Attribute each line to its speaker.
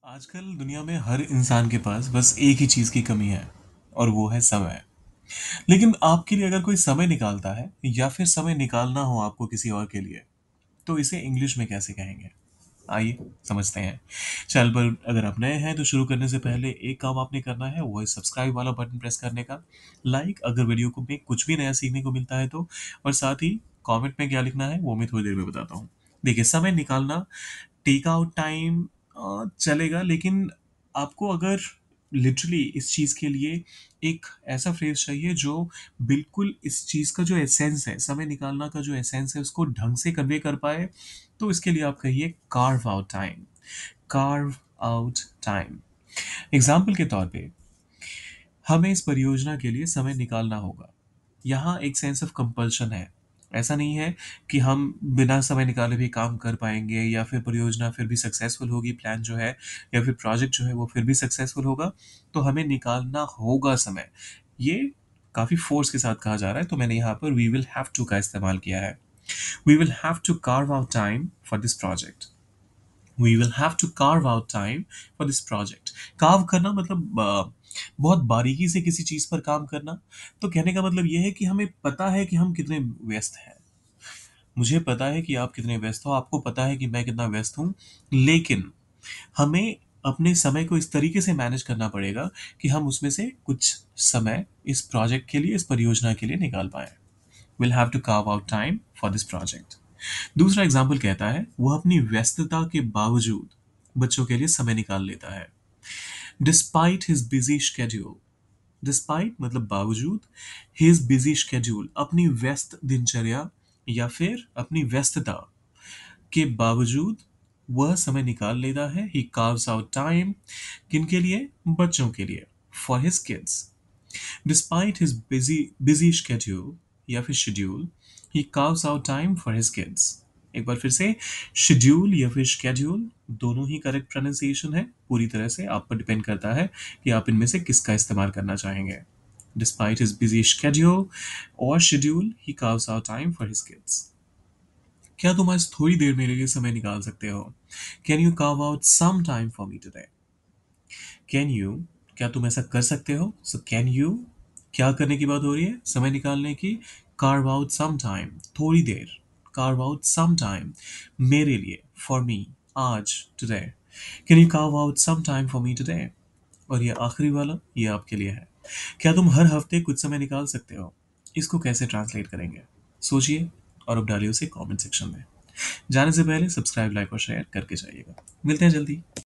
Speaker 1: आजकल दुनिया में हर इंसान के पास बस एक ही चीज की कमी है और वो है समय। लेकिन आपके लिए अगर कोई समय निकालता है या फिर समय निकालना हो आपको किसी और के लिए, तो इसे इंग्लिश में कैसे कहेंगे? आइए समझते हैं। चैनल पर अगर आप नए हैं तो शुरू करने से पहले एक काम आपने करना है, वो है सब्सक्राइब वाला बटन प्रेस करने का। लाइक अगर वीडियो को में कुछ भी नया सीखने को मिलता है तो। और साथ ही कमेंट में क्या लिखना है वो मैं थोड़ी देर में बताता हूँ। देखिए, समय निकालना, टेक आउट टाइम चलेगा, लेकिन आपको अगर लिटरली इस चीज़ के लिए एक ऐसा फ्रेज चाहिए जो बिल्कुल इस चीज़ का जो एसेंस है, समय निकालना का जो एसेंस है उसको ढंग से कन्वे कर पाए, तो इसके लिए आप कहिए curve out time. Curve out time. Example के तौर पे, हमें इस परियोजना के लिए समय निकालना होगा। यहाँ एक सेंस ऑफ कंपल्शन है। ऐसा नहीं है कि हम बिना समय निकाले भी काम कर पाएंगे या फिर परियोजना फिर भी सक्सेसफुल होगी, प्लान जो है या फिर प्रोजेक्ट जो है वो फिर भी सक्सेसफुल होगा। तो हमें निकालना होगा समय। ये काफी फोर्स के साथ कहा जा रहा है, तो मैंने यहाँ पर वी विल हैव टू का इस्तेमाल किया है। We will have to carve out time for this project. We will have to carve out time for this project. Carve करना मतलब बहुत बारीकी से किसी चीज पर काम करना। तो कहने का मतलब यह है कि हमें पता है कि हम कितने व्यस्त हैं। मुझे पता है कि आप कितने व्यस्त हो, आपको पता है कि मैं कितना व्यस्त हूं। लेकिन हमें अपने समय को इस तरीके से मैनेज करना पड़ेगा कि हम उसमें से कुछ समय इस प्रोजेक्ट के लिए, इस परियोजना के लिए निकाल पाए। Will have to carve out time for this project. दूसरा एग्जाम्पल कहता है वह अपनी व्यस्तता के बावजूद बच्चों के लिए समय निकाल लेता है। Despite his busy schedule. Despite मतलब बावजूद, हिज बिजी शेड्यूल अपनी व्यस्त दिनचर्या या फिर अपनी व्यस्तता के बावजूद वह समय निकाल लेता है। He carves out time. किन के लिए? बच्चों के लिए। For his kids. Despite his busy schedule या फिर schedule, he carves out time for his kids. एक बार फिर से, शेड्यूल या फिर शेड्यूल दोनों ही करेक्ट प्रोनाउंसिएशन है। पूरी तरह से आप पर डिपेंड करता है कि आप इनमें से किसका इस्तेमाल करना चाहेंगे। डिस्पाइट हिज बिजी शेड्यूल और schedule, he carves out time for his kids. क्या तुम आज थोड़ी देर मेरे लिए समय निकाल सकते हो? Can you carve out some time for me today? Can you, क्या तुम ऐसा कर सकते हो? सो कैन यू, क्या करने की बात हो रही है? समय निकालने की। कार्व आउट सम टाइम, थोड़ी देर। कार्व आउट सम टाइम, मेरे लिए, फॉर मी, आज, today. Can you carve out some time for me today? और ये आखिरी वाला, ये आपके लिए है। क्या तुम हर हफ्ते कुछ समय निकाल सकते हो? इसको कैसे ट्रांसलेट करेंगे? सोचिए और अब डालिए उसे कमेंट सेक्शन में। जाने से पहले सब्सक्राइब, लाइक और शेयर करके जाइएगा। मिलते हैं जल्दी।